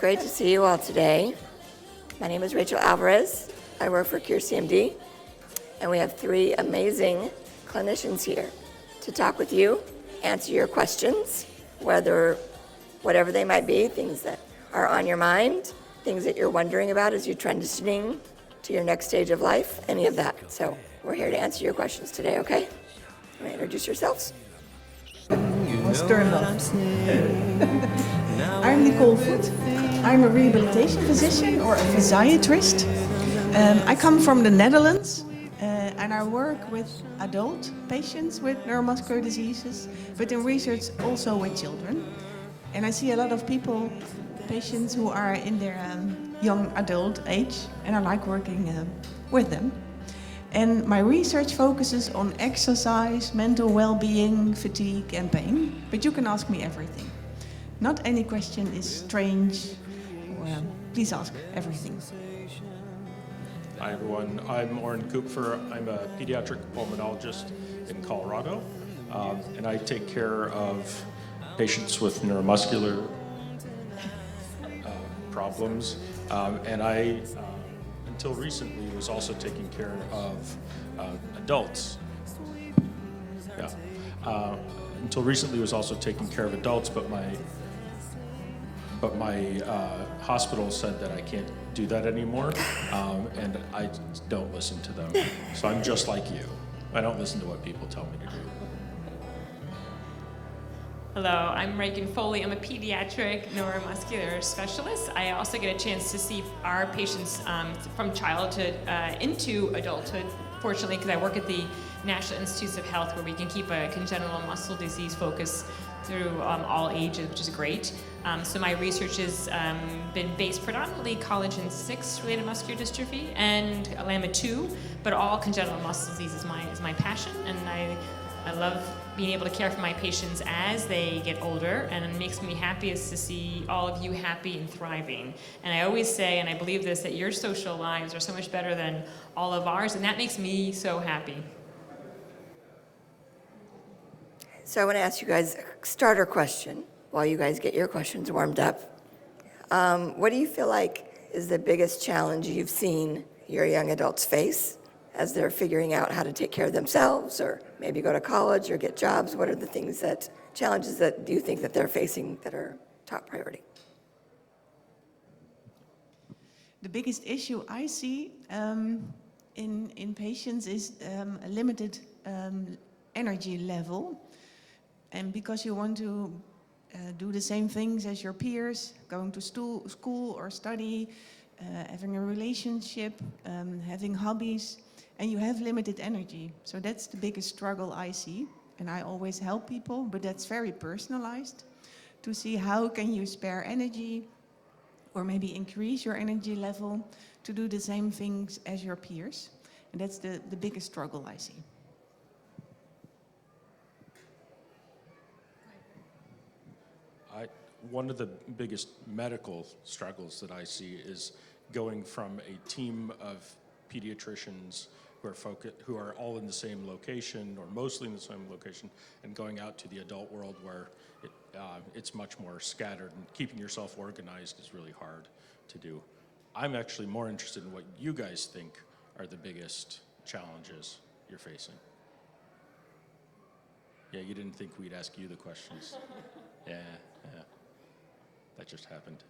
great to see you all today. My name is Rachel Alvarez. I work for CMD, and we have three amazing clinicians here to talk with you, answer your questions, whatever they might be, things that are on your mind, things that you're wondering about as you're transitioning to your next stage of life, any of that. So we're here to answer your questions today, okay? Want to introduce yourselves? Was turned off. I'm Nicole Voet. I'm a rehabilitation physician or a physiatrist. I come from the Netherlands and I work with adult patients with neuromuscular diseases, but in research also with children. And I see a lot of patients who are in their young adult age, and I like working with them. And my research focuses on exercise, mental well-being, fatigue, and pain. But you can ask me everything. Not any question is strange. Please ask everything. Hi everyone, I'm Oren Kupfer. I'm a pediatric pulmonologist in Colorado, and I take care of patients with neuromuscular problems. And I, until recently, was also taking care of adults. Until recently, was also taking care of adults, but my hospital said that I can't do that anymore, and I don't listen to them. So I'm just like you. I don't listen to what people tell me to do. Hello, I'm Reghan Foley. I'm a pediatric neuromuscular specialist. I also get a chance to see our patients from childhood into adulthood, fortunately, because I work at the National Institutes of Health, where we can keep a congenital muscle disease focus through all ages, which is great. So my research has been based predominantly collagen 6 related muscular dystrophy and LAMA2, but all congenital muscle disease is my passion, and I love being able to care for my patients as they get older, and it makes me happiest to see all of you happy and thriving. And I always say, and I believe this, that your social lives are so much better than all of ours, and that makes me so happy. So I want to ask you guys a starter question while you guys get your questions warmed up. What do you feel like is the biggest challenge you've seen your young adults face as they're figuring out how to take care of themselves, or maybe go to college or get jobs? What are the challenges that you think that they're facing that are top priority? The biggest issue I see in patients is a limited energy level. And because you want to do the same things as your peers, going to school or study, having a relationship, having hobbies, and you have limited energy. So that's the biggest struggle I see. And I always help people, but that's very personalized, to see how can you spare energy or maybe increase your energy level to do the same things as your peers. And that's the biggest struggle I see. One of the biggest medical struggles that I see is going from a team of pediatricians who are all in the same location, or mostly in the same location, and going out to the adult world where it's much more scattered, and keeping yourself organized is really hard to do. I'm actually more interested in what you guys think are the biggest challenges you're facing. Yeah, you didn't think we'd ask you the questions. Yeah. That just happened.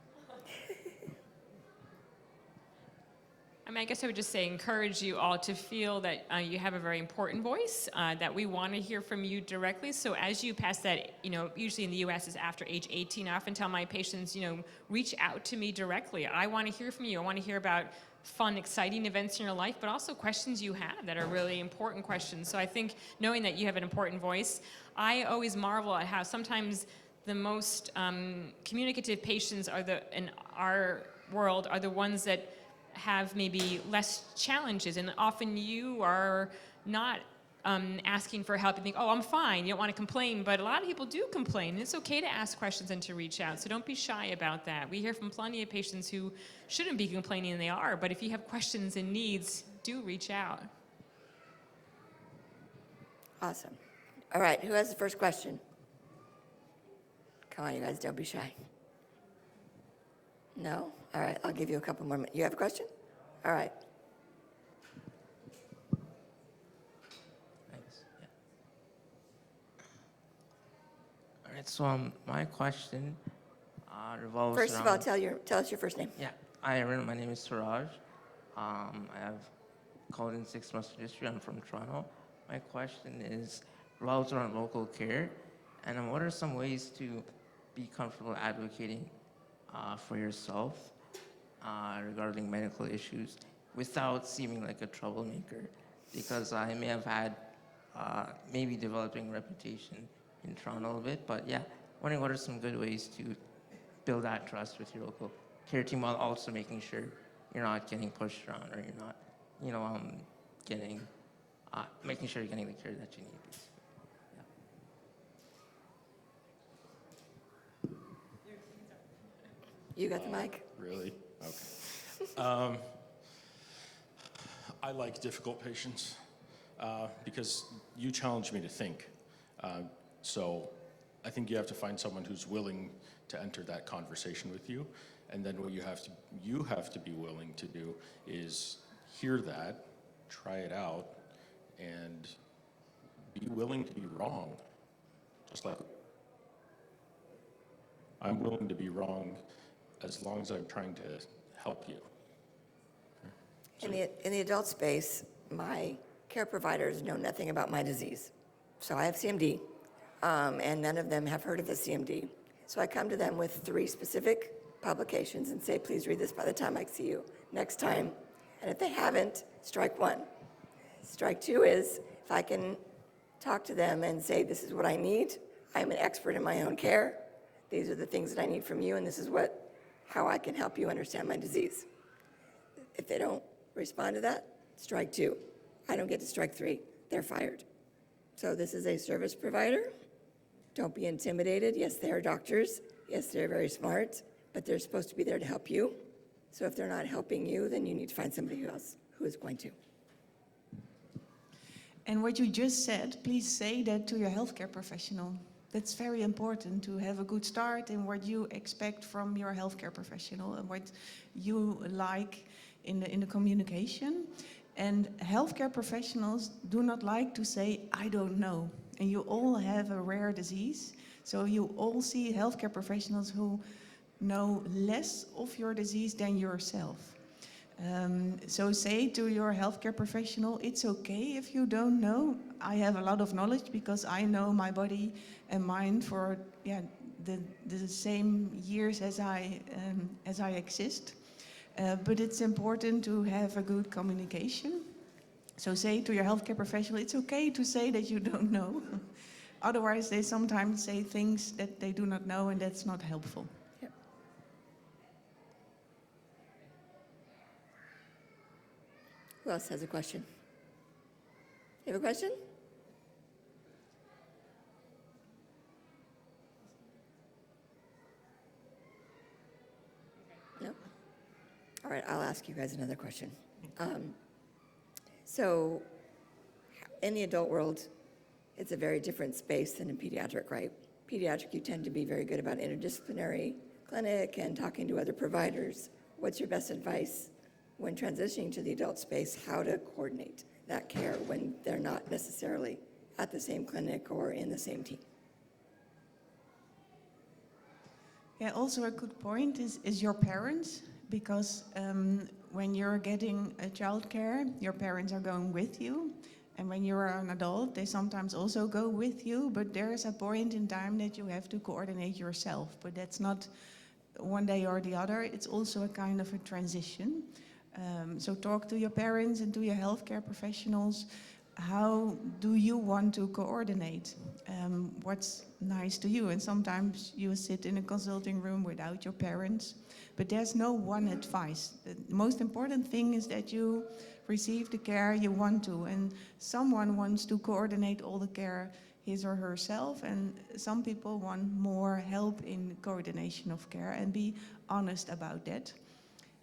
I guess I would just say encourage you all to feel that you have a very important voice, that we want to hear from you directly. So as you pass that, usually in the US is after age 18, I often tell my patients, reach out to me directly. I want to hear from you. I want to hear about fun, exciting events in your life, but also questions you have that are really important questions. So I think knowing that you have an important voice, I always marvel at how sometimes the most communicative patients in our world are the ones that have maybe less challenges, and often you are not asking for help. You think, oh, I'm fine, you don't want to complain, but a lot of people do complain, and it's okay to ask questions and to reach out, so don't be shy about that. We hear from plenty of patients who shouldn't be complaining, and they are, but if you have questions and needs, do reach out. Awesome. All right, who has the first question? Come on, you guys, don't be shy. No? All right, I'll give you a couple more minutes. You have a question? All right. Thanks. Yeah. All right. So my question revolves First of all, around. tell us your first name. Yeah. Hi, everyone. My name is Suraj. I have called in 6 months history. I'm from Toronto. My question is revolves around local care, and what are some ways to be comfortable advocating for yourself regarding medical issues without seeming like a troublemaker? Because I may have had maybe developing a reputation in Toronto a little bit, but yeah, wondering what are some good ways to build that trust with your local care team while also making sure you're not getting pushed around or you're not, making sure you're getting the care that you need. You got the mic? Really? Okay. I like difficult patients because you challenge me to think. So I think you have to find someone who's willing to enter that conversation with you. And then what you have to be willing to do is hear that, try it out, and be willing to be wrong. Just like I'm willing to be wrong as long as I'm trying to help you. In the adult space, my care providers know nothing about my disease. So I have CMD, and none of them have heard of the CMD. So I come to them with 3 specific publications and say, please read this by the time I see you next time. And if they haven't, strike 1. Strike 2 is if I can talk to them and say, this is what I need. I'm an expert in my own care. These are the things that I need from you, and this is how I can help you understand my disease. If they don't respond to that, strike 2. I don't get to strike 3. They're fired. So this is a service provider. Don't be intimidated. Yes, they are doctors. Yes, they're very smart, but they're supposed to be there to help you. So if they're not helping you, then you need to find somebody else who is going to. And what you just said, please say that to your healthcare professional. That's very important to have a good start in what you expect from your healthcare professional and what you like in the communication. And healthcare professionals do not like to say, I don't know. And you all have a rare disease. So you all see healthcare professionals who know less of your disease than yourself. So say to your healthcare professional, it's okay if you don't know. I have a lot of knowledge because I know my body and mind for the same years as I exist. But it's important to have a good communication. So say to your healthcare professional, it's okay to say that you don't know. Otherwise, they sometimes say things that they do not know, and that's not helpful. Yep. Who else has a question? You have a question? No? All right, I'll ask you guys another question. So in the adult world, it's a very different space than in pediatric, right? Pediatric, you tend to be very good about interdisciplinary clinic and talking to other providers. What's your best advice when transitioning to the adult space, how to coordinate that care when they're not necessarily at the same clinic or in the same team? Yeah, also a good point is your parents, because when you're getting a child care, your parents are going with you. And when you're an adult, they sometimes also go with you, but there's a point in time that you have to coordinate yourself. But that's not one day or the other, it's also a kind of a transition. So talk to your parents and to your healthcare professionals. How do you want to coordinate? What's nice to you? And sometimes you sit in a consulting room without your parents, but there's no one advice. The most important thing is that you receive the care you want to, and someone wants to coordinate all the care his or herself, and some people want more help in coordination of care, and be honest about that.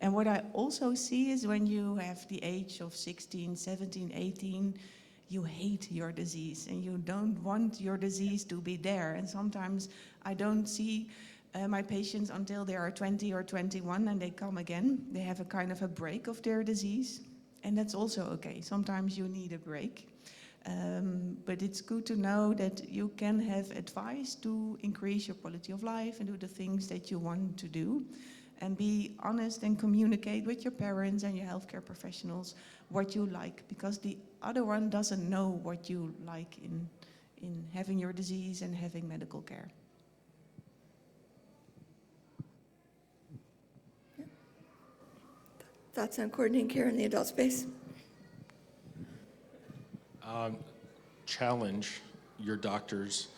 And what I also see is when you have the age of 16, 17, 18, you hate your disease and you don't want your disease to be there. And sometimes I don't see my patients until they are 20 or 21 and they come again. They have a kind of a break of their disease, and that's also okay. Sometimes you need a break. But it's good to know that you can have advice to increase your quality of life and do the things that you want to do. And be honest and communicate with your parents and your healthcare professionals what you like, because the other one doesn't know what you like in having your disease and having medical care. Thoughts on coordinating care in the adult space? Challenge your doctors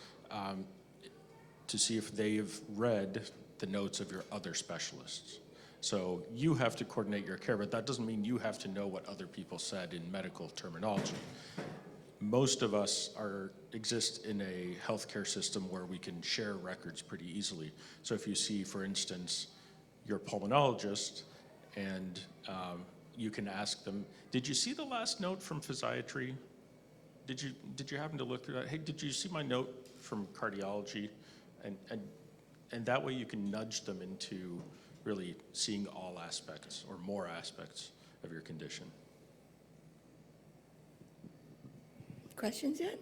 to see if they've read the notes of your other specialists. So you have to coordinate your care, but that doesn't mean you have to know what other people said in medical terminology. Most of us exist in a healthcare system where we can share records pretty easily. So if you see, for instance, your pulmonologist, and you can ask them, did you see the last note from physiatry? Did you happen to look through that? Hey, did you see my note from cardiology? And that way you can nudge them into really seeing all aspects or more aspects of your condition. Questions yet?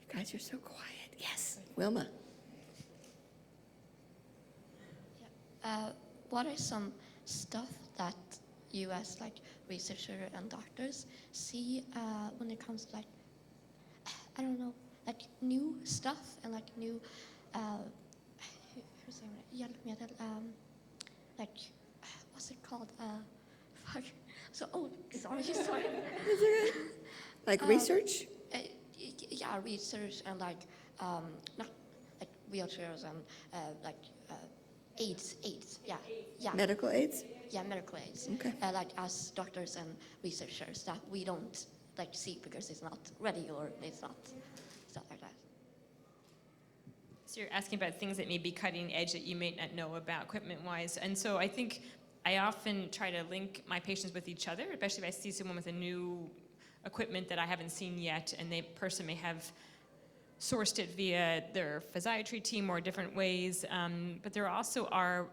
You guys are so quiet. Yes, Wilma. What are some stuff that you as like researchers and doctors see when it comes to like, I don't know, like new stuff and like new, like, what's it called? Fuck. So, sorry. Like research? Yeah, research and like, not like wheelchairs and like AIDS, yeah. Medical aids? Yeah, medical aids. Okay. Like as doctors and researchers that we don't like see because it's not ready or it's not stuff like that. So you're asking about things that may be cutting edge that you may not know about equipment-wise. And so I think I often try to link my patients with each other, especially if I see someone with a new equipment that I haven't seen yet, and the person may have sourced it via their physiatry team or different ways. But there also are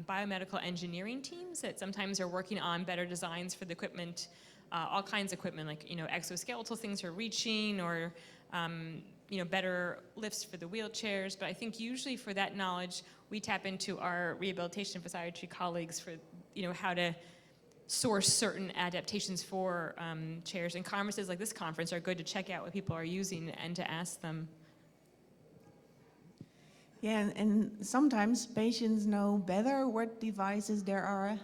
biomedical engineering teams that sometimes are working on better designs for the equipment, all kinds of equipment, like exoskeletal things for reaching, or better lifts for the wheelchairs. But I think usually for that knowledge, we tap into our rehabilitation physiatry colleagues for how to source certain adaptations for chairs. And conferences like this conference are good to check out what people are using and to ask them. Yeah, and sometimes patients know better what devices there are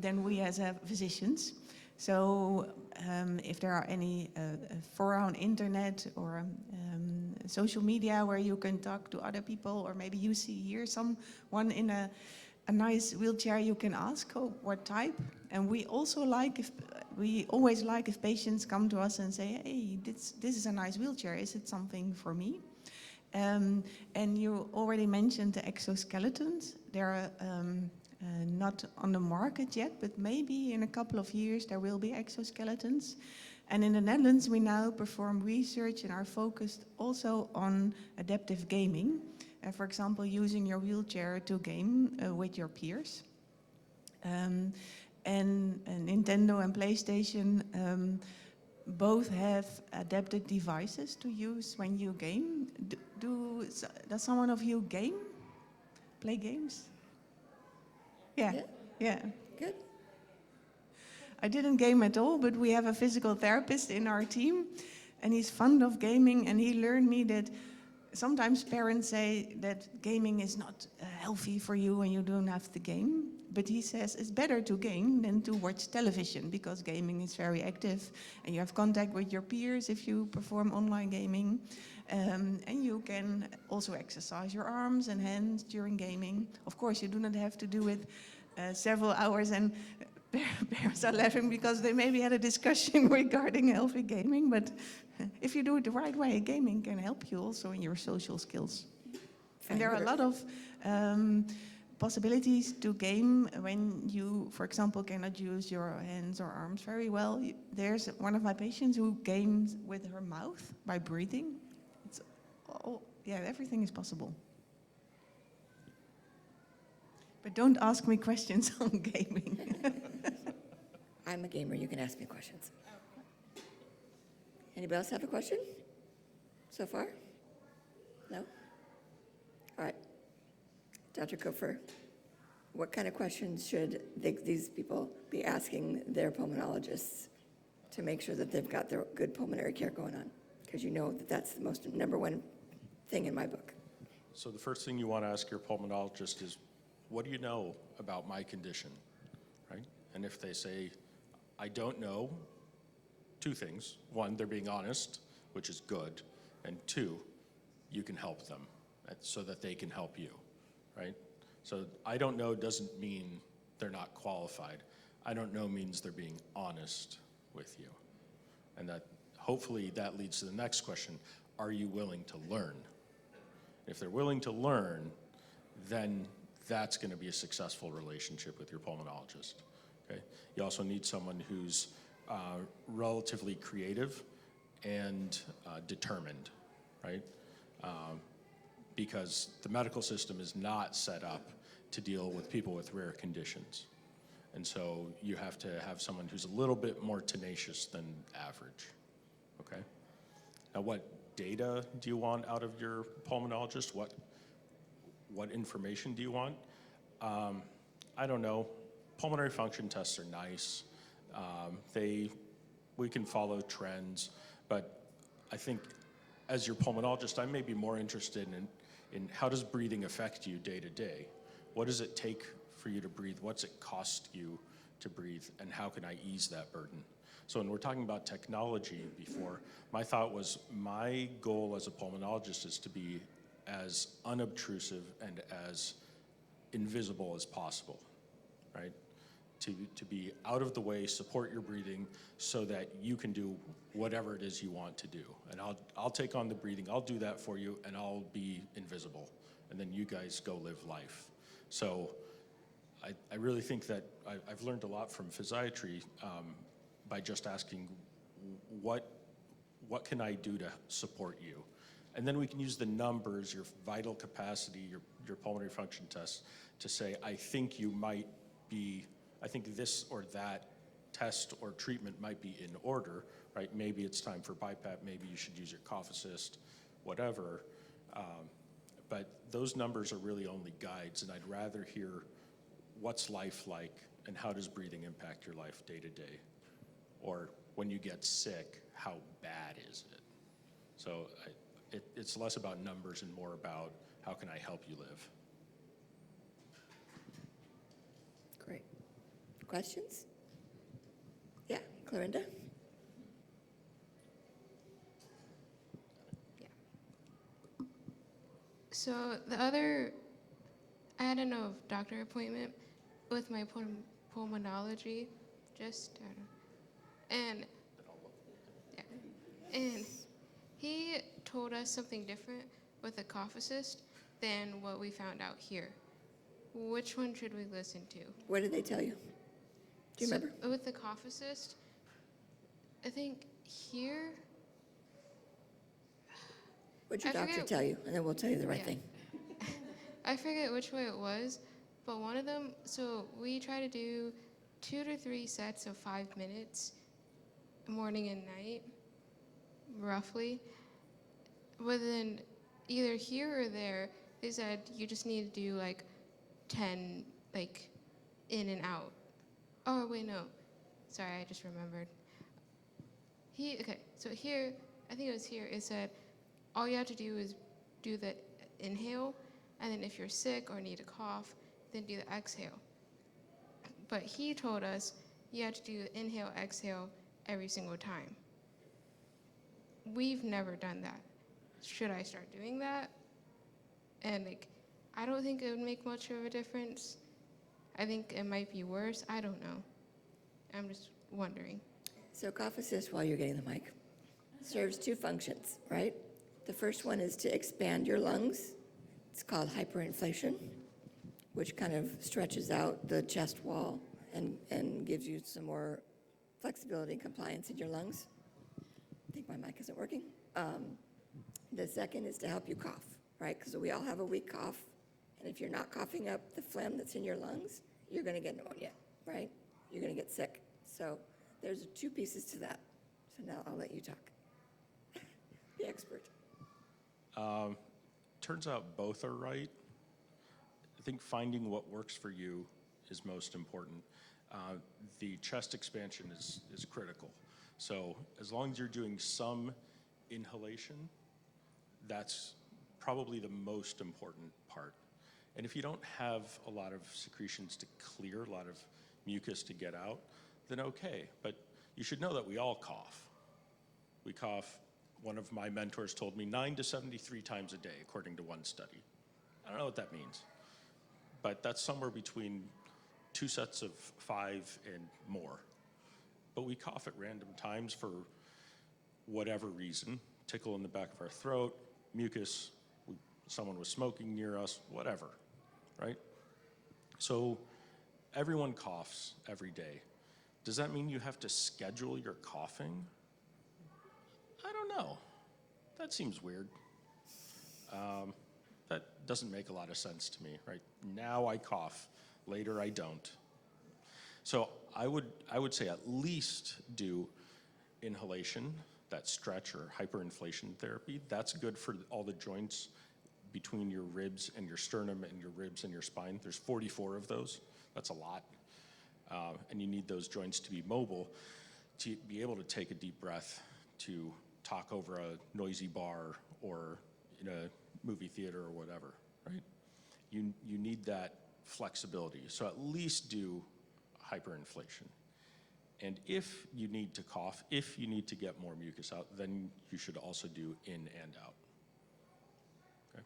than we as physicians. So if there are any fora on internet or social media where you can talk to other people, or maybe you see here someone in a nice wheelchair, you can ask, what type? And we always like if patients come to us and say, hey, this is a nice wheelchair, is it something for me? And you already mentioned the exoskeletons. They're not on the market yet, but maybe in a couple of years there will be exoskeletons. And in the Netherlands we now perform research and are focused also on adaptive gaming. For example, using your wheelchair to game with your peers. And Nintendo and PlayStation both have adapted devices to use when you game. Does someone of you game? Play games? Yeah. Good. I didn't game at all, but we have a physical therapist in our team, and he's fond of gaming, and he learned me that sometimes parents say that gaming is not healthy for you and you don't have to game. But he says it's better to game than to watch television, because gaming is very active and you have contact with your peers if you perform online gaming. And you can also exercise your arms and hands during gaming. Of course, you do not have to do it several hours, and parents are laughing because they maybe had a discussion regarding healthy gaming, but if you do it the right way, gaming can help you also in your social skills. And there are a lot of possibilities to game when you, for example, cannot use your hands or arms very well. There's one of my patients who games with her mouth by breathing. Everything is possible. But don't ask me questions on gaming. I'm a gamer, you can ask me questions. Anybody else have a question so far? No? All right. Dr. Kupfer, what kind of questions should these people be asking their pulmonologists to make sure that they've got their good pulmonary care going on? Because you know that that's the most number one thing in my book. So the first thing you want to ask your pulmonologist is, what do you know about my condition, right? And if they say, I don't know, two things. One, they're being honest, which is good. And two, you can help them so that they can help you, right? So I don't know doesn't mean they're not qualified. I don't know means they're being honest with you. And that hopefully that leads to the next question. Are you willing to learn? If they're willing to learn, then that's going to be a successful relationship with your pulmonologist. Okay? You also need someone who's relatively creative and determined, right? Because the medical system is not set up to deal with people with rare conditions. And so you have to have someone who's a little bit more tenacious than average, okay? Now, what data do you want out of your pulmonologist? What information do you want? I don't know. Pulmonary function tests are nice. We can follow trends, but I think as your pulmonologist, I may be more interested in how does breathing affect you day to day? What does it take for you to breathe? What's it cost you to breathe? And how can I ease that burden? So when we're talking about technology before, my thought was my goal as a pulmonologist is to be as unobtrusive and as invisible as possible, right? To be out of the way, support your breathing so that you can do whatever it is you want to do. And I'll take on the breathing, I'll do that for you, and I'll be invisible. And then you guys go live life. So I really think that I've learned a lot from physiatry by just asking, what can I do to support you? And then we can use the numbers, your vital capacity, your pulmonary function tests, to say, I think this or that test or treatment might be in order, right? Maybe it's time for BiPAP, maybe you should use your cough assist, whatever. But those numbers are really only guides, and I'd rather hear what's life like and how does breathing impact your life day to day? Or when you get sick, how bad is it? So it's less about numbers and more about how can I help you live? Great. Questions? Yeah, Clarinda? So I had a doctor appointment with my pulmonology, and he told us something different with a cough assist than what we found out here. Which one should we listen to? What did they tell you? Do you remember? With the cough assist, I think here. What'd your doctor tell you? And then we'll tell you the right thing. I forget which way it was, but one of them, so we try to do 2 to 3 sets of 5 minutes, morning and night, roughly. But then either here or there, they said you just need to do like 10, like in and out. Oh, wait, no. Sorry, I just remembered. So here, I think it was here, it said all you have to do is do the inhale, and then if you're sick or need a cough, then do the exhale. But he told us you have to do the inhale, exhale every single time. We've never done that. Should I start doing that? And I don't think it would make much of a difference. I think it might be worse. I don't know. I'm just wondering. So cough assist, while you're getting the mic, serves 2 functions, right? The first one is to expand your lungs. It's called hyperinflation, which kind of stretches out the chest wall and gives you some more flexibility and compliance in your lungs. I think my mic isn't working. The second is to help you cough, right? Because we all have a weak cough, And if you're not coughing up the phlegm that's in your lungs, you're going to get pneumonia, right? You're going to get sick. So there's two pieces to that. So now I'll let you talk. The expert. Turns out both are right. I think finding what works for you is most important. The chest expansion is critical. So as long as you're doing some inhalation, that's probably the most important part. And if you don't have a lot of secretions to clear, a lot of mucus to get out, then okay. But you should know that we all cough. We cough, one of my mentors told me, 9 to 73 times a day, according to one study. I don't know what that means, but that's somewhere between 2 sets of 5 and more. But we cough at random times for whatever reason, tickle in the back of our throat, mucus, someone was smoking near us, whatever, right? So everyone coughs every day. Does that mean you have to schedule your coughing? I don't know. That seems weird. That doesn't make a lot of sense to me, right? Now I cough, later I don't. So I would say at least do inhalation, that stretch or hyperinflation therapy. That's good for all the joints between your ribs and your sternum and your ribs and your spine. There's 44 of those. That's a lot. And you need those joints to be mobile to be able to take a deep breath, to talk over a noisy bar or in a movie theater or whatever, right? You need that flexibility. So at least do hyperinflation. And if you need to cough, if you need to get more mucus out, then you should also do in and out. Okay?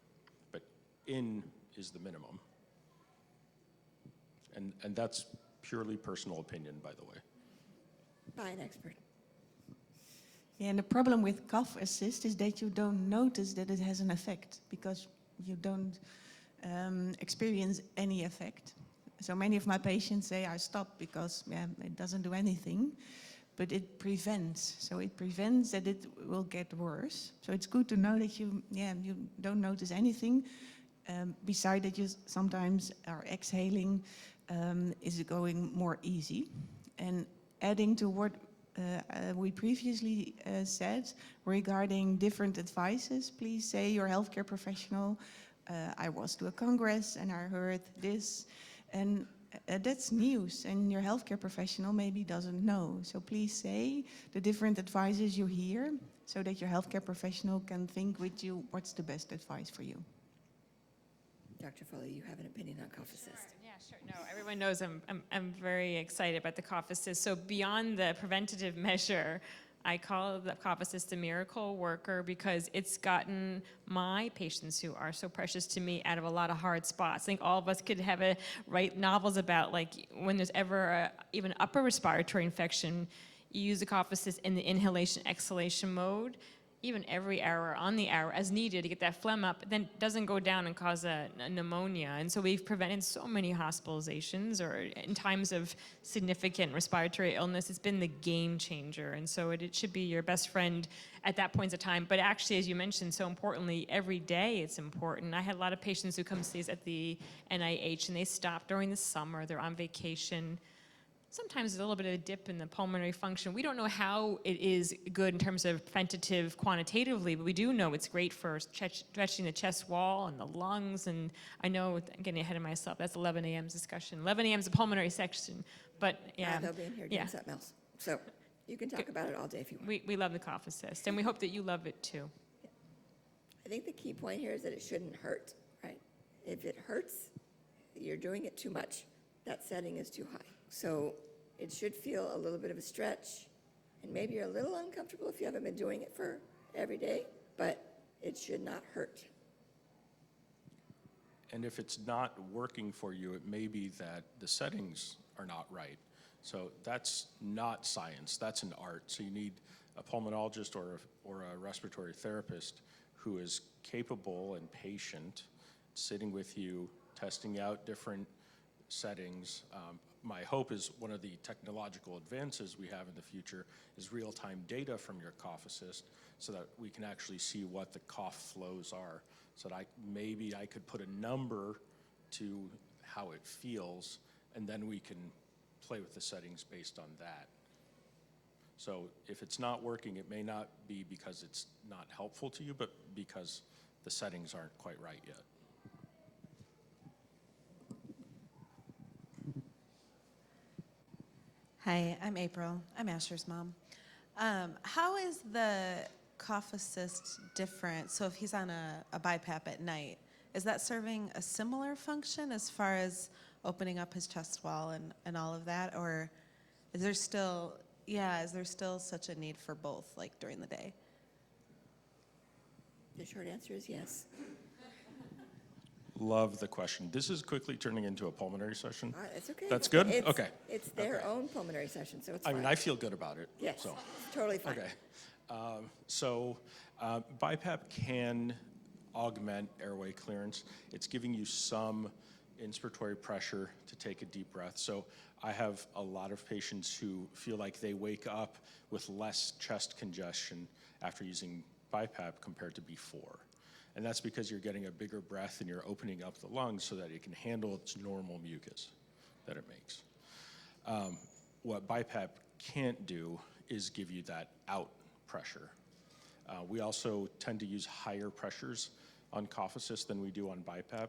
But in is the minimum. And that's purely personal opinion, by the way. By an expert. Yeah, and the problem with cough assist is that you don't notice that it has an effect because you don't experience any effect. So many of my patients say I stop because it doesn't do anything, but it prevents. So it prevents that it will get worse. So it's good to know that you don't notice anything. Beside that, you sometimes are exhaling is going more easy. And adding to what we previously said regarding different advices, please say your healthcare professional, I was to a congress and I heard this, and that's news, and your healthcare professional maybe doesn't know. So please say the different advices you hear so that your healthcare professional can think with you what's the best advice for you. Dr. Foley, you have an opinion on cough assist. Yeah, sure. No, everyone knows I'm very excited about the cough assist. So beyond the preventative measure, I call the cough assist a miracle worker because it's gotten my patients who are so precious to me out of a lot of hard spots. I think all of us could write novels about like when there's ever even upper respiratory infection, you use the cough assist in the inhalation exhalation mode, even every hour, on the hour, as needed to get that phlegm up, then it doesn't go down and cause a pneumonia. And so we've prevented so many hospitalizations, or in times of significant respiratory illness, it's been the game changer. And so it should be your best friend at that point of time. But actually, as you mentioned, so importantly, every day it's important. I had a lot of patients who come see us at the NIH and they stop during the summer, they're on vacation. Sometimes there's a little bit of a dip in the pulmonary function. We don't know how it is good in terms of preventative quantitatively, but we do know it's great for stretching the chest wall and the lungs. And I know I'm getting ahead of myself. That's 11 a.m.'s discussion. 11 a.m. is a pulmonary section, but yeah. They'll be in here doing something else. So you can talk about it all day if you want. We love the cough assist, and we hope that you love it too. Yeah. I think the key point here is that it shouldn't hurt, right? If it hurts, you're doing it too much. That setting is too high. So it should feel a little bit of a stretch, and maybe you're a little uncomfortable if you haven't been doing it for every day, but it should not hurt. And if it's not working for you, it may be that the settings are not right. So that's not science, that's an art. So you need a pulmonologist or a respiratory therapist who is capable and patient, sitting with you, testing out different settings. My hope is one of the technological advances we have in the future is real-time data from your cough assist so that we can actually see what the cough flows are. So that maybe I could put a number to how it feels, and then we can play with the settings based on that. So if it's not working, it may not be because it's not helpful to you, but because the settings aren't quite right yet. Hi, I'm April. I'm Asher's mom. How is the cough assist different? So if he's on a BiPAP at night, is that serving a similar function as far as opening up his chest wall and all of that? Or is there still, is there still such a need for both, like during the day? The short answer is yes. Love the question. This is quickly turning into a pulmonary session. It's okay. That's good? It's, Okay. It's their Okay. own pulmonary session, so it's I fine. mean, I feel good about it. Yes, So. it's totally fine. Okay. BiPAP can augment airway clearance. It's giving you some inspiratory pressure to take a deep breath. So I have a lot of patients who feel like they wake up with less chest congestion after using BiPAP compared to before. And that's because you're getting a bigger breath and you're opening up the lungs so that it can handle its normal mucus that it makes. What BiPAP can't do is give you that out pressure. We also tend to use higher pressures on cough assist than we do on BiPAP,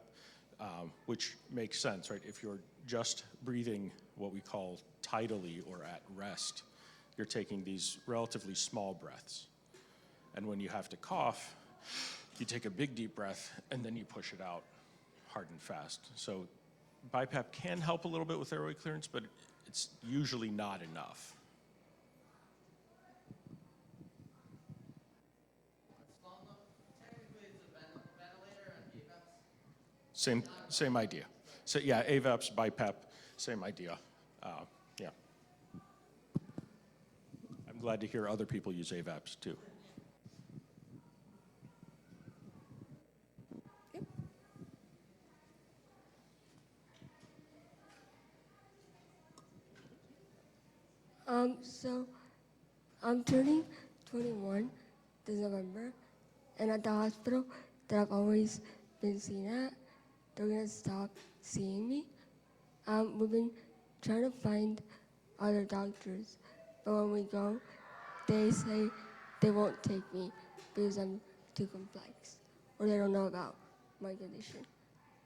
which makes sense, right? If you're just breathing what we call tidally or at rest, you're taking these relatively small breaths. And when you have to cough, you take a big deep breath and then you push it out hard and fast. So BiPAP can help a little bit with airway clearance, but it's usually not enough. Same idea. So yeah, AVAPs, BiPAP, same idea. Yeah. I'm glad to hear other people use AVAPs too. So I'm turning 21 this November, and at the hospital that I've always been seen at, they're gonna stop seeing me. We've been trying to find other doctors, but when we go, they say they won't take me because I'm too complex, or they don't know about my condition.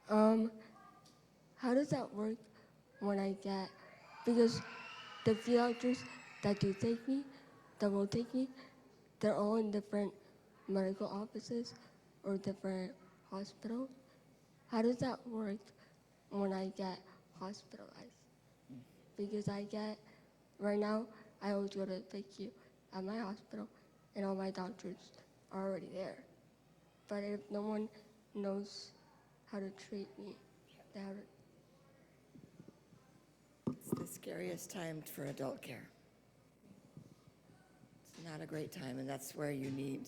How does that work when I get, because the few doctors that do take me, that will take me, they're all in different medical offices or different hospitals. How does that work when I get hospitalized? Because right now, I always go to PICU at my hospital, and all my doctors are already there. But if no one knows how to treat me, they have to. It's the scariest time for adult care. It's not a great time, and that's where you need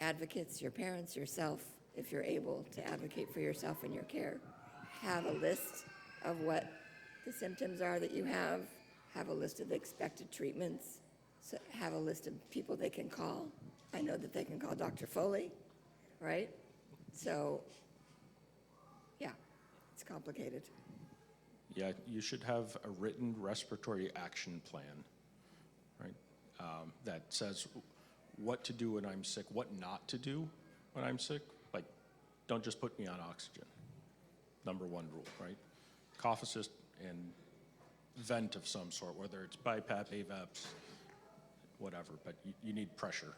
advocates, your parents, yourself, if you're able to advocate for yourself in your care. Have a list of what the symptoms are that you have a list of the expected treatments, so have a list of people they can call. I know that they can call Dr. Foley, right? So, yeah, it's complicated. Yeah, you should have a written respiratory action plan, right? That says what to do when I'm sick, what not to do when I'm sick. Like, don't just put me on oxygen. Number one rule, right? Cough assist and vent of some sort, whether it's BiPAP, AVAPs, whatever, but you need pressure,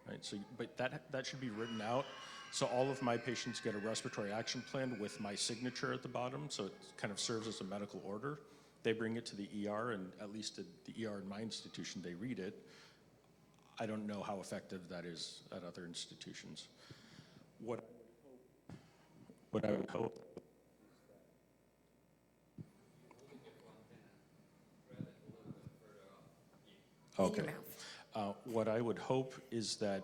right? So, but that should be written out. So all of my patients get a respiratory action plan with my signature at the bottom, so it kind of serves as a medical order. They bring it to the ER, and at least at the ER in my institution, they read it. I don't know how effective that is at other institutions. What I would hope. In your mouth. What I would hope is that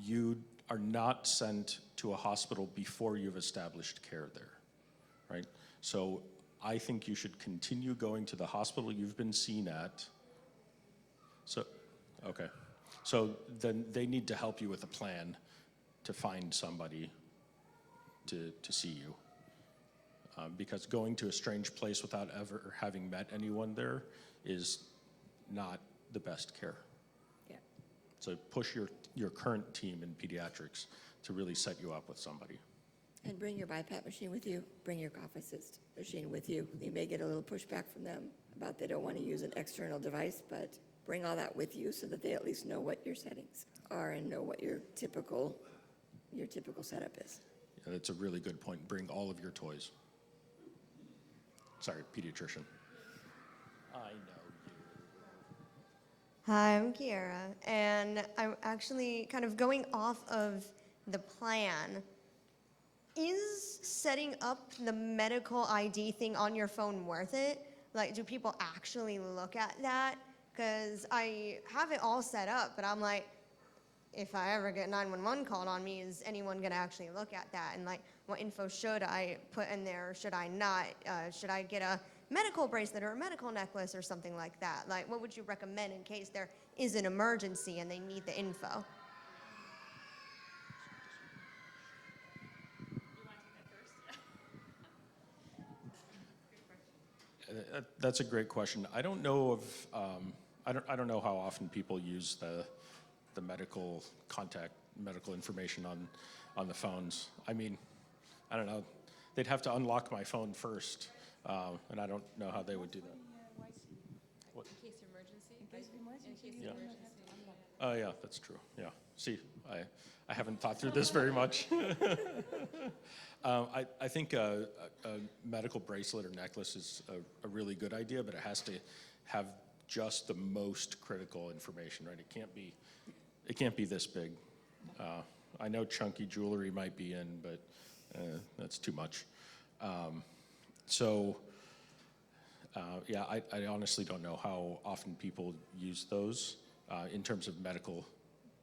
you are not sent to a hospital before you've established care there, right? So I think you should continue going to the hospital you've been seen at. So, okay. So then they need to help you with a plan to find somebody to see you. because going to a strange place without ever having met anyone there is not the best care. Yeah. So push your current team in pediatrics to really set you up with somebody. And bring your BiPAP machine with you. Bring your cough assist machine with you. You may get a little pushback from them about they don't want to use an external device, but bring all that with you so that they at least know what your settings are and know what your typical setup is. Yeah, that's a really good point. Bring all of your toys. Sorry, pediatrician. I know you. Hi, I'm Kiara, and I'm actually kind of going off of the plan. Is setting up the medical ID thing on your phone worth it? Like, do people actually look at that? Because I have it all set up, but I'm like, if I ever get 911 called on me, is anyone gonna actually look at that? And like, what info should I put in there or should I not? Should I get a medical bracelet or a medical necklace or something like that? Like, what would you recommend in case there is an emergency and they need the info? That's a great question. I don't know of, I don't know how often people use the medical information on the phones. I mean, I don't know. They'd have to unlock my phone first, and I don't know how they would do that. What? In case of emergency? Yeah. Oh, yeah, that's true. Yeah. See, I haven't thought through this very much. I think a medical bracelet or necklace is a really good idea, but it has to have just the most critical information, right? It can't be this big. I know chunky jewelry might be in, but that's too much. Yeah, I honestly don't know how often people use those in terms of medical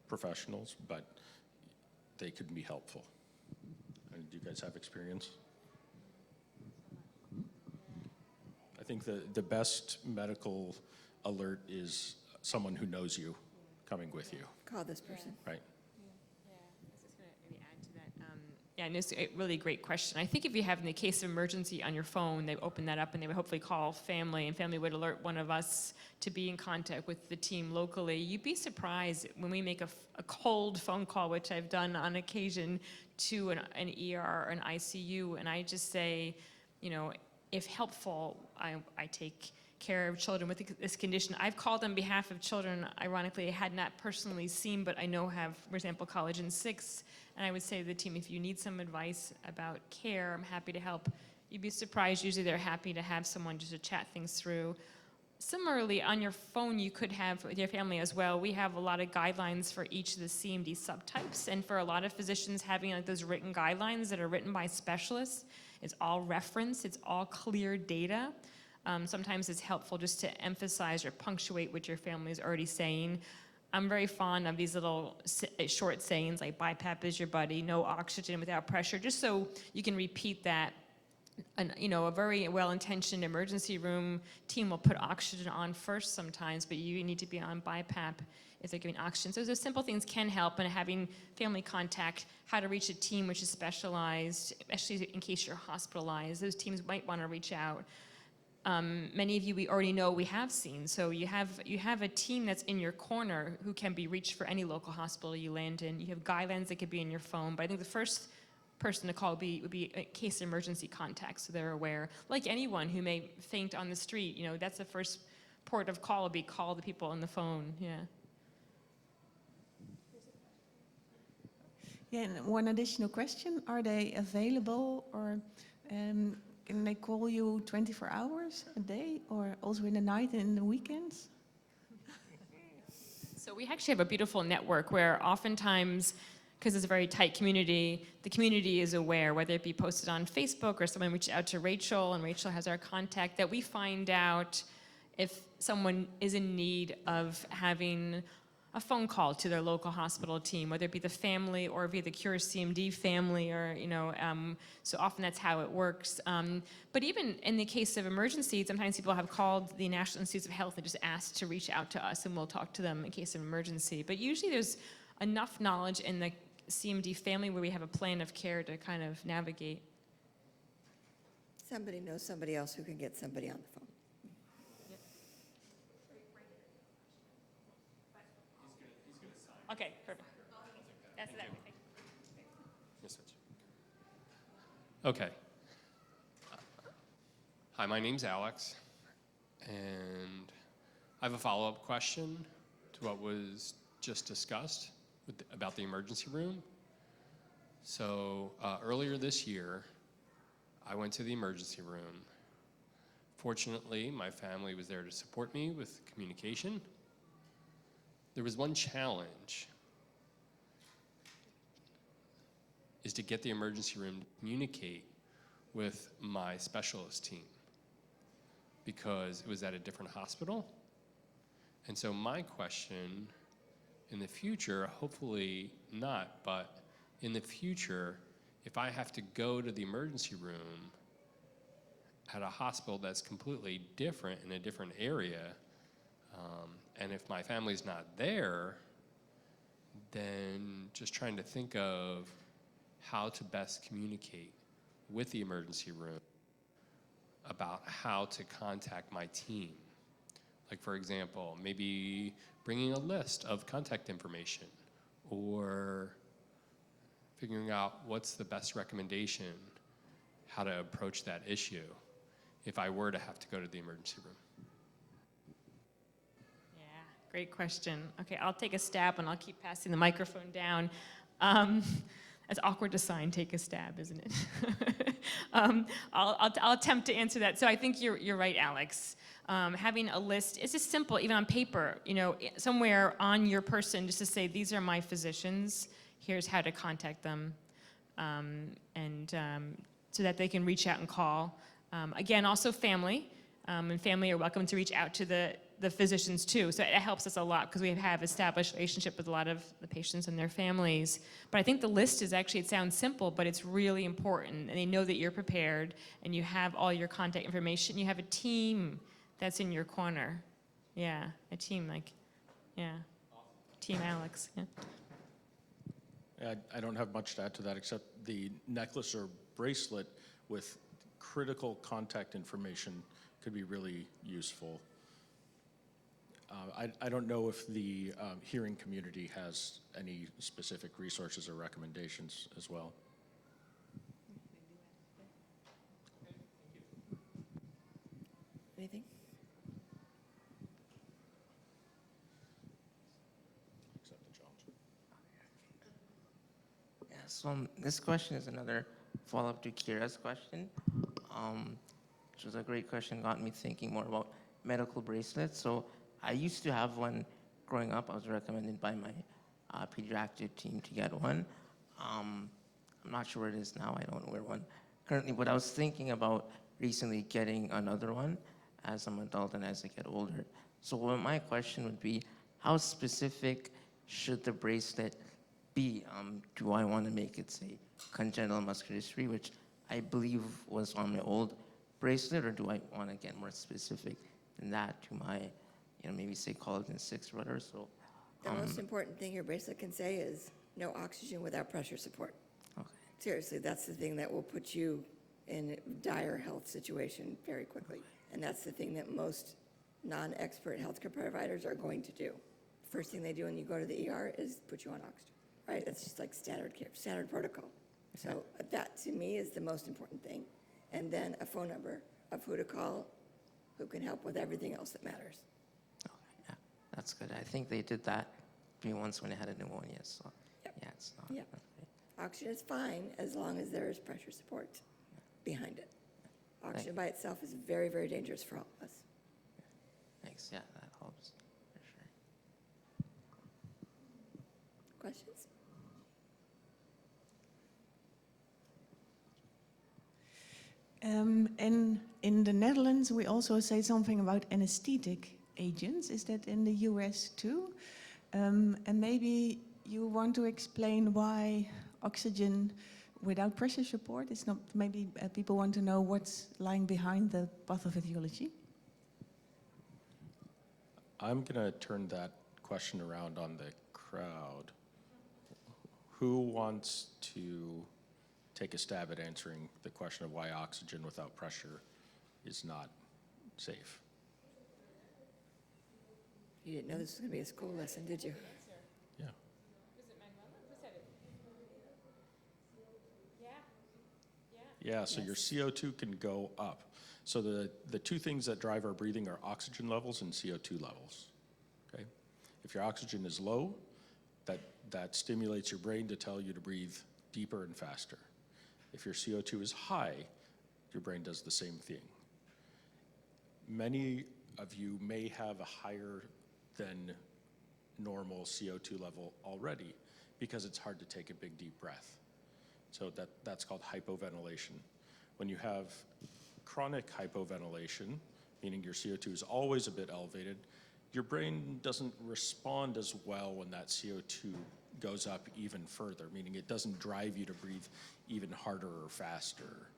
professionals, but they could be helpful. And do you guys have experience? I think the best medical alert is someone who knows you coming with you, Call this person. right? I was just going to maybe add to that. Yeah, and it's a really great question. I think if you have in the case of emergency on your phone, they open that up and they would hopefully call family, and family would alert one of us to be in contact with the team locally. You'd be surprised when we make a cold phone call, which I've done on occasion, to an ER or an ICU, and I just say, you know, if helpful, I take care of children with this condition. I've called on behalf of children, ironically, I had not personally seen, but I know have, for example, college in 6, and I would say to the team, if you need some advice about care, I'm happy to help. You'd be surprised, usually they're happy to have someone just to chat things through. Similarly, on your phone, you could have with your family as well. We have a lot of guidelines for each of the CMD subtypes, and for a lot of physicians, having like those written guidelines that are written by specialists, it's all referenced, it's all clear data. Sometimes it's helpful just to emphasize or punctuate what your family is already saying. I'm very fond of these little short sayings like BiPAP is your buddy, no oxygen without pressure, just so you can repeat that. And, you know, a very well-intentioned emergency room team will put oxygen on first sometimes, but you need to be on BiPAP if they're giving oxygen. So those simple things can help, and having family contact, how to reach a team which is specialized, especially in case you're hospitalized. Those teams might want to reach out. Many of you we already know we have seen, so you have a team that's in your corner who can be reached for any local hospital you land in. You have guidelines that could be in your phone, but I think the first person to call would be a case of emergency contact, so they're aware. Like anyone who may faint on the street, you know, that's the first port of call, would be call the people on the phone, yeah. Yeah, and one additional question, are they available, or can they call you 24 hours a day, or also in the night and in the weekends? So we actually have a beautiful network where oftentimes, because it's a very tight community, the community is aware, whether it be posted on Facebook or someone reached out to Rachel, and Rachel has our contact, that we find out if someone is in need of having a phone call to their local hospital team, whether it be the family or via the Cure CMD family, or, you know, so often that's how it works. But even in the case of emergency, sometimes people have called the National Institutes of Health and just asked to reach out to us, and we'll talk to them in case of emergency. But usually there's enough knowledge in the CMD family where we have a plan of care to kind of navigate. somebody knows somebody else who can get somebody on the phone. Okay, perfect. That's that. Okay. Hi, my name's Alex, and I have a follow-up question to what was just discussed about the emergency room. So earlier this year, I went to the emergency room. Fortunately, my family was there to support me with communication. There was one challenge, is to get the emergency room to communicate with my specialist team, because it was at a different hospital. And so my question, in the future, hopefully not, but in the future, if I have to go to the emergency room at a hospital that's completely different in a different area, and if my family's not there, then just trying to think of how to best communicate with the emergency room about how to contact my team. Like, for example, maybe bringing a list of contact information, or figuring out what's the best recommendation, how to approach that issue if I were to have to go to the emergency room. Yeah, great question. Okay, I'll take a stab and I'll keep passing the microphone down. It's awkward to sign, take a stab, isn't it? I'll attempt to answer that. So I think you're right, Alex. Having a list, it's just simple, even on paper, you know, somewhere on your person, just to say, these are my physicians, here's how to contact them, so that they can reach out and call. Again, also family, and family are welcome to reach out to the physicians too. So it helps us a lot because we have established relationship with a lot of the patients and their families. But I think the list is actually, it sounds simple, but it's really important. And they know that you're prepared and you have all your contact information. You have a team that's in your corner. Yeah, a team Team Alex. Yeah. I don't have much to add to that except the necklace or bracelet with critical contact information could be really useful. I don't know if the hearing community has any specific resources or recommendations as well. Anything? Accept the challenge. Yeah, so this question is another follow-up to Kira's question, which was a great question, got me thinking more about medical bracelets. So I used to have one growing up. I was recommended by my pediatric team to get one. I'm not sure where it is now. I don't wear one currently, but I was thinking about recently getting another one as I'm an adult and as I get older. So my question would be, how specific should the bracelet be? Do I want to make it say congenital muscular dystrophy, which I believe was on my old bracelet, or do I want to get more specific than that to my, maybe say collagen 6 or whatever? So The most important thing your bracelet can say is no oxygen without pressure support. okay. Seriously, that's the thing that will put you in a dire health situation very quickly. And that's the thing that most non-expert healthcare providers are going to do. First thing they do when you go to the ER is put you on oxygen, right? That's just like standard care, standard protocol. So that, to me, is the most important thing. And then a phone number of who to call, who can help with everything else that matters. Okay, yeah, that's good. I think they did that to me once when I had a pneumonia. So Yep. yeah, it's not. Yep. Oxygen is fine as long as there is pressure support behind it. Oxygen by itself is very, very dangerous for all of us. Thanks. Yeah, that helps for sure. Questions? And in the Netherlands, we also say something about anesthetic agents. Is that in the US too? And maybe you want to explain why oxygen without pressure support is not, maybe people want to know what's lying behind the pathophysiology. I'm going to turn that question around on the crowd. Who wants to take a stab at answering the question of why oxygen without pressure is not safe. You didn't know this was going to be a school lesson, did you? Yeah. Yeah, so your CO2 can go up. So the two things that drive our breathing are oxygen levels and CO2 levels, okay? If your oxygen is low, that stimulates your brain to tell you to breathe deeper and faster. If your CO2 is high, your brain does the same thing. Many of you may have a higher than normal CO2 level already because it's hard to take a big deep breath. So that's called hypoventilation. When you have chronic hypoventilation, meaning your CO2 is always a bit elevated, your brain doesn't respond as well when that CO2 goes up even further, meaning it doesn't drive you to breathe even harder or faster.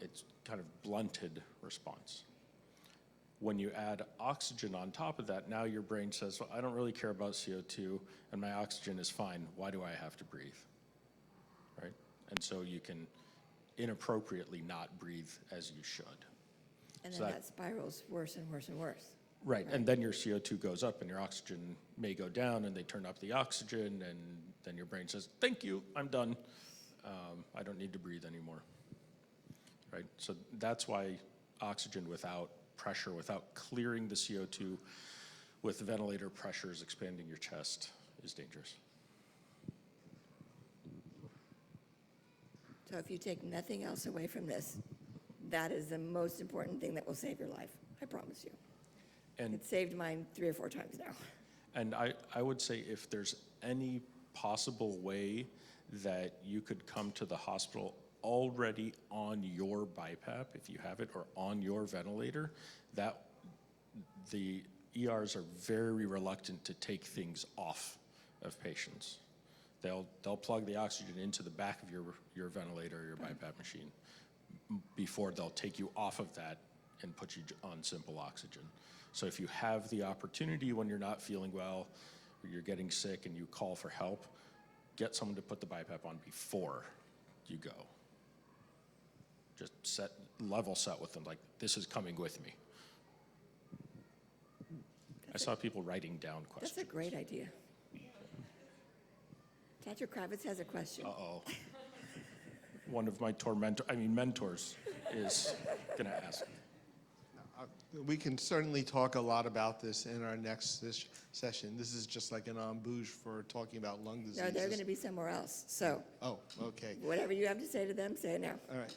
It's kind of blunted response. When you add oxygen on top of that, now your brain says, well, I don't really care about CO2 and my oxygen is fine. Why do I have to breathe? Right? And so you can inappropriately not breathe as you should. And So then that spirals worse and worse and worse. Right, and then your CO2 goes up and your oxygen may go down and they turn up the oxygen and then your brain says, thank you, I'm done. I don't need to breathe anymore, right? So that's why oxygen without pressure, without clearing the CO2 with ventilator pressures expanding your chest is dangerous. So if you take nothing else away from this, that is the most important thing that will save your life, I promise you. And It saved mine 3 or 4 times now. And I would say if there's any possible way that you could come to the hospital already on your BiPAP, if you have it, or on your ventilator, that the ERs are very reluctant to take things off of patients. They'll plug the oxygen into the back of your ventilator or your BiPAP machine before they'll take you off of that and put you on simple oxygen. So if you have the opportunity when you're not feeling well, or you're getting sick and you call for help, get someone to put the BiPAP on before you go. Just level set with them, like, this is coming with me. I saw people writing down questions. That's a great idea. Dr. Kravitz has a question. Uh-oh. One of my mentors is gonna ask. We can certainly talk a lot about this in our next session. This is just like an embouche for talking about lung diseases. No, they're going to be somewhere else. So Oh, okay. whatever you have to say to them, say it now. All right.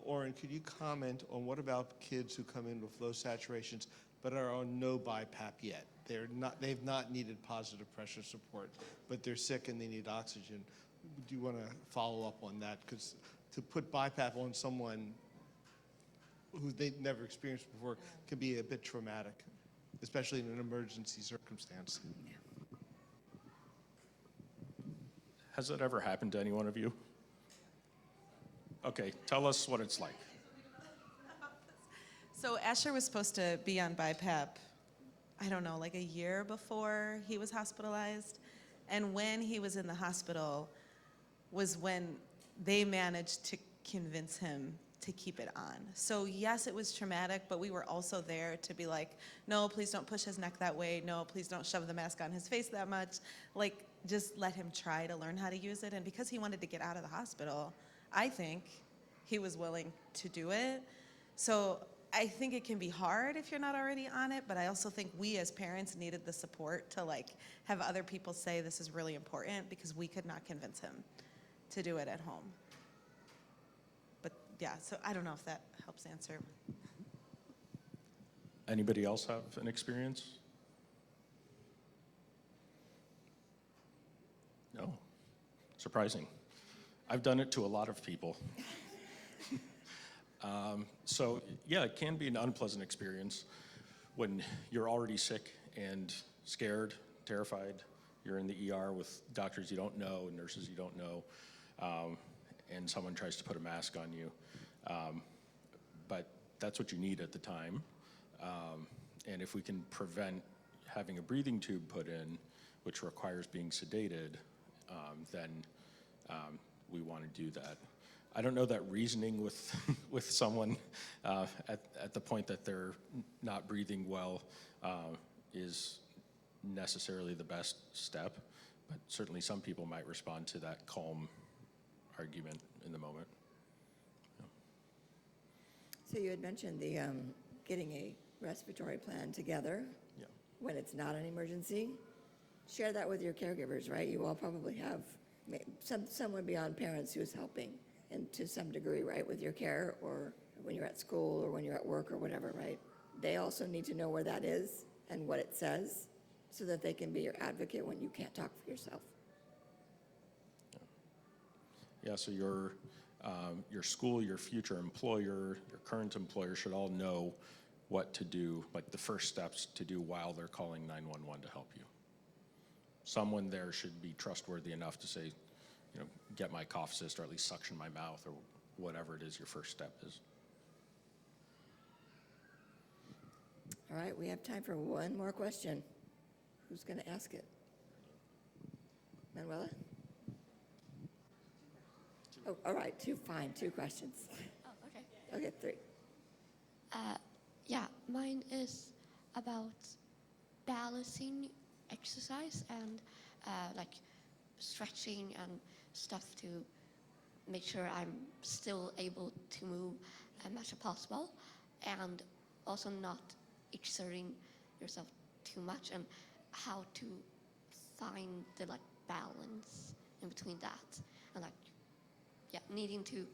Oren, could you comment on what about kids who come in with low saturations but are on no BiPAP yet? They've not needed positive pressure support, but they're sick and they need oxygen. Do you want to follow up on that? Because to put BiPAP on someone who they've never experienced before can be a bit traumatic, especially in an emergency circumstance. Has that ever happened to any one of you? Okay, tell us what it's like. So Asher was supposed to be on BiPAP, I don't know, like a year before he was hospitalized. And when he was in the hospital was when they managed to convince him to keep it on. So yes, it was traumatic, but we were also there to be like, no, please don't push his neck that way. No, please don't shove the mask on his face that much. Like, just let him try to learn how to use it. And because he wanted to get out of the hospital, I think he was willing to do it. So I think it can be hard if you're not already on it, but I also think we as parents needed the support to like have other people say this is really important because we could not convince him to do it at home. But yeah, so I don't know if that helps answer. Anybody else have an experience? No. Surprising. I've done it to a lot of people. So yeah, it can be an unpleasant experience when you're already sick and scared, terrified. You're in the ER with doctors you don't know, nurses you don't know, and someone tries to put a mask on you. But that's what you need at the time. And if we can prevent having a breathing tube put in, which requires being sedated, then we want to do that. I don't know that reasoning with with someone at the point that they're not breathing well is necessarily the best step, but certainly some people might respond to that calm argument in the moment. So you had mentioned the getting a respiratory plan together Yeah. when it's not an emergency. Share that with your caregivers, right? You all probably have someone beyond parents who's helping, and to some degree, right, with your care, or when you're at school or when you're at work or whatever, right? They also need to know where that is and what it says so that they can be your advocate when you can't talk for yourself. Yeah, so your school, your future employer, your current employer should all know what to do, like the first steps to do while they're calling 911 to help you. Someone there should be trustworthy enough to say, you know, get my cough assist, or at least suction my mouth, or whatever it is your first step is. All right, we have time for one more question. Who's going to ask it? Manuela? Oh, all right, two questions. Oh, okay. Okay, three. Yeah, mine is about balancing exercise and like stretching and stuff to make sure I'm still able to move as much as possible, and also not exerting yourself too much, and how to find the like balance in between that, and like needing to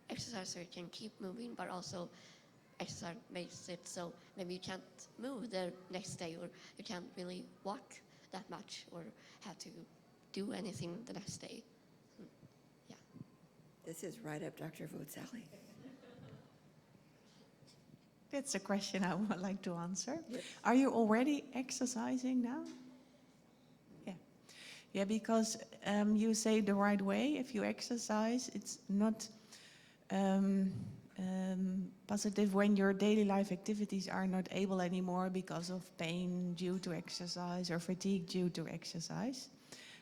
exercise so you can keep moving, but also exercise makes it so maybe you can't move the next day, or you can't really walk that much, or have to do anything the next day. Yeah. This is right up Dr. Voet's alley. That's a question I would like to answer. Yes. Are you already exercising now? Yeah. Yeah, because you say the right way. If you exercise, it's not positive when your daily life activities are not able anymore because of pain due to exercise or fatigue due to exercise.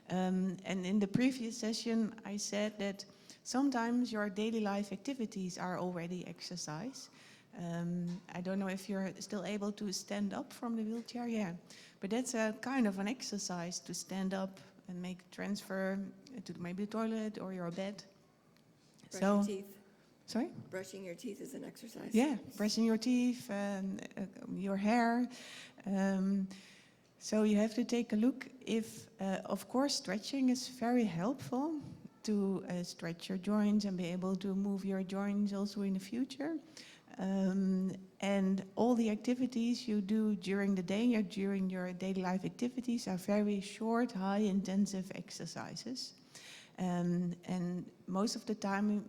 And in the previous session, I said that sometimes your daily life activities are already exercise. I don't know if you're still able to stand up from the wheelchair, yeah. But that's a kind of an exercise, to stand up and make a transfer to maybe the toilet or your bed. Brushing your teeth. Sorry? Brushing your teeth is an exercise. Yeah, brushing your teeth, your hair. So you have to take a look if, of course, stretching is very helpful to stretch your joints and be able to move your joints also in the future. And all the activities you do during the day or during your daily life activities are very short, high intensive exercises. And most of the time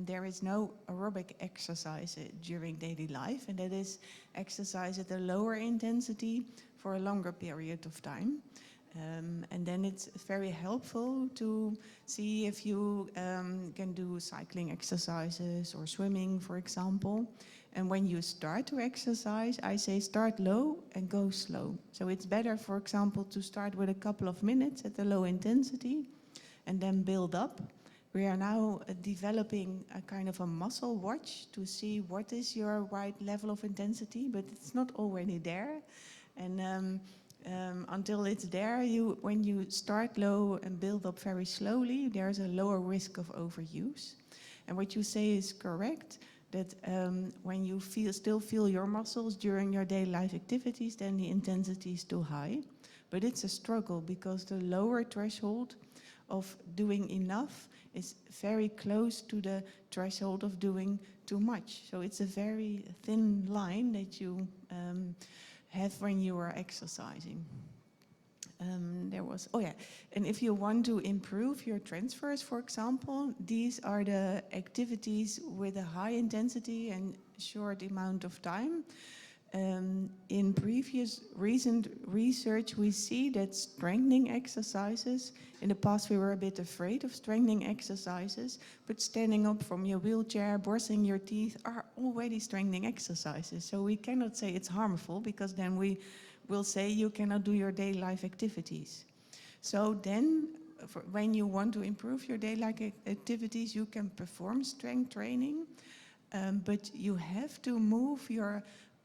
there is no aerobic exercise during daily life, and that is exercise at a lower intensity for a longer period of time. And then it's very helpful to see if you can do cycling exercises or swimming, for example. And when you start to exercise, I say start low and go slow. So it's better, for example, to start with a couple of minutes at a low intensity and then build up. We are now developing a kind of a muscle watch to see what is your right level of intensity, but it's not already there. And until it's there, when you start low and build up very slowly, there's a lower risk of overuse. And what you say is correct, that when you still feel your muscles during your daily life activities, then the intensity is too high. But it's a struggle because the lower threshold of doing enough is very close to the threshold of doing too much. So it's a very thin line that you have when you are exercising. And if you want to improve your transfers, for example, these are the activities with a high intensity and short amount of time. In previous recent research, we see that strengthening exercises, in the past we were a bit afraid of strengthening exercises, but standing up from your wheelchair, brushing your teeth are already strengthening exercises. So we cannot say it's harmful, because then we will say you cannot do your daily life activities. So then when you want to improve your daily activities, you can perform strength training, but you have to move your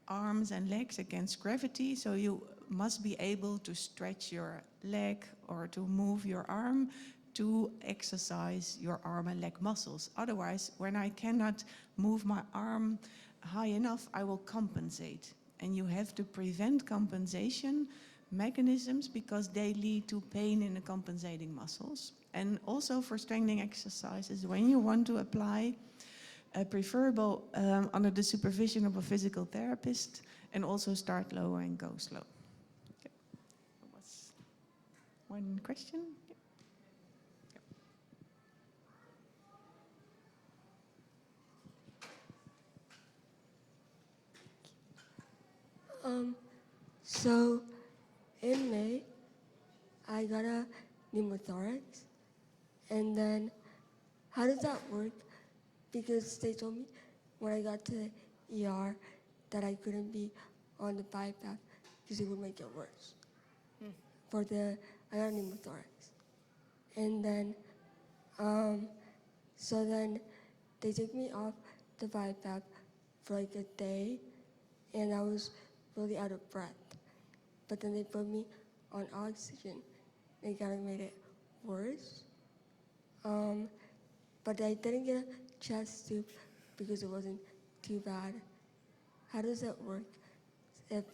arms and legs against gravity, so you must be able to stretch your leg or to move your arm to exercise your arm and leg muscles. Otherwise, when I cannot move my arm high enough, I will compensate. And you have to prevent compensation mechanisms because they lead to pain in the compensating muscles. And also for strengthening exercises, when you want to apply, preferable under the supervision of a physical therapist, and also start low and go slow. Okay. That was one question. So in May, I got a pneumothorax, and then how does that work? Because they told me when I got to the ER that I couldn't be on the BiPAP because it would make it worse. I got a pneumothorax. And then, so then they took me off the BiPAP for like a day, and I was really out of breath. But then they put me on oxygen. They kind of made it worse. But I didn't get a chest tube because it wasn't too bad. How does that work if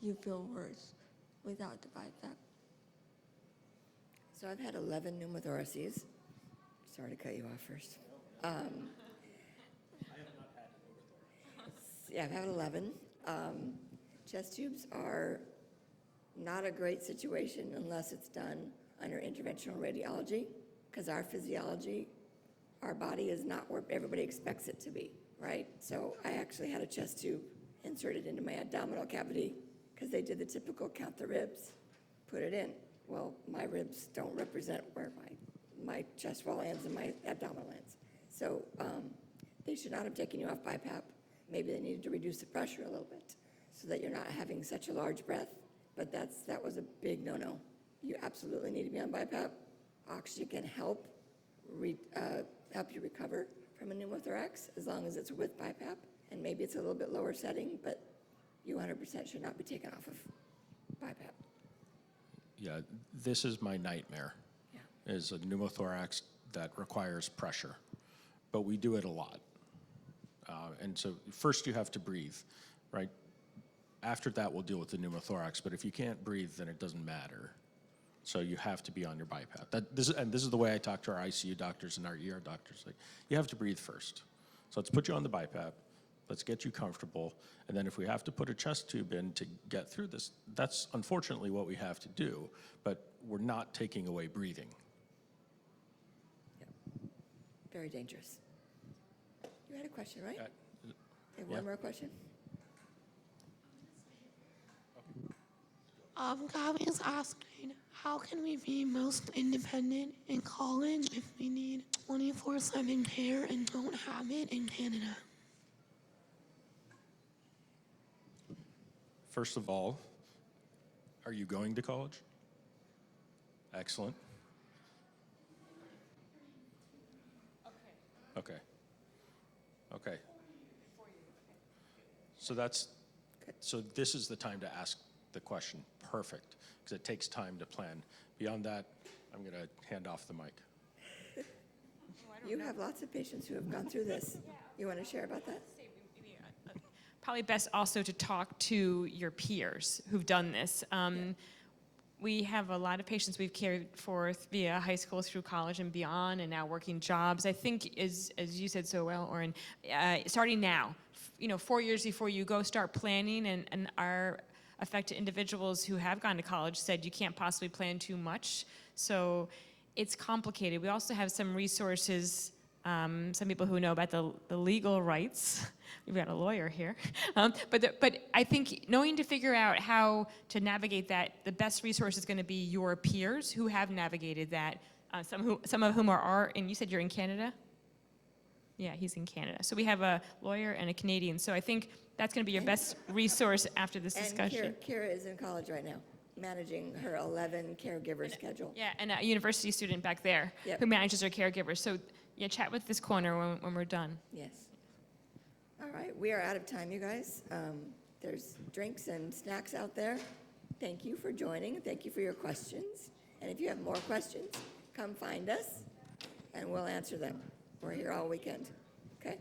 you feel worse without the BiPAP? So I've had 11 pneumothoraces. Sorry to cut you off first. Yeah, I've had 11. Chest tubes are not a great situation unless it's done under interventional radiology, because our physiology, our body is not where everybody expects it to be, right? So I actually had a chest tube inserted into my abdominal cavity because they did the typical count the ribs, put it in. Well, my ribs don't represent where my chest wall ends and my abdominal ends. So they should not have taken you off BiPAP. Maybe they needed to reduce the pressure a little bit so that you're not having such a large breath. But that was a big no-no. You absolutely need to be on BiPAP. Oxygen can help you recover from a pneumothorax as long as it's with BiPAP. And maybe it's a little bit lower setting, but you 100% should not be taken off of BiPAP. Yeah, this is my nightmare, is a pneumothorax that requires pressure. But we do it a lot. And so first you have to breathe, right? After that, we'll deal with the pneumothorax. But if you can't breathe, then it doesn't matter. So you have to be on your BiPAP. This is the way I talk to our ICU doctors and our ER doctors. Like, you have to breathe first. So let's put you on the BiPAP. Let's get you comfortable. And then if we have to put a chest tube in to get through this, that's unfortunately what we have to do. But we're not taking away breathing. Yeah. Very dangerous. You had a question, right? You have yeah. one more question? Gabby is asking, how can we be most independent in college if we need 24/7 care and don't have it in Canada? First of all, are you going to college? Excellent. Okay. So this is the time to ask the question. Perfect, because it takes time to plan. Beyond that, I'm going to hand off the mic. You have lots of patients who have gone through this. You want to share about that? Probably best also to talk to your peers who've done this. We have a lot of patients we've cared for via high school through college and beyond, and now working jobs. I think, as you said so well, Oren, starting now, 4 years before you go, start planning. And our affected individuals who have gone to college said you can't possibly plan too much. So it's complicated. We also have some resources. Some people who know about the legal rights. We've got a lawyer here. But I think knowing to figure out how to navigate that, the best resource is going to be your peers who have navigated that. Some of whom are, and you said you're in Canada? Yeah, he's in Canada. So we have a lawyer and a Canadian. So I think that's going to be your best resource after this discussion. And Kira is in college right now. managing her 11 caregiver schedule. Yeah, and a university student back there Yep. who manages her caregivers. So yeah, chat with this corner when we're done. Yes. All right, we are out of time, you guys. There's drinks and snacks out there. Thank you for joining. Thank you for your questions. And if you have more questions, come find us and we'll answer them. We're here all weekend. Okay?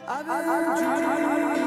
I've been dreaming.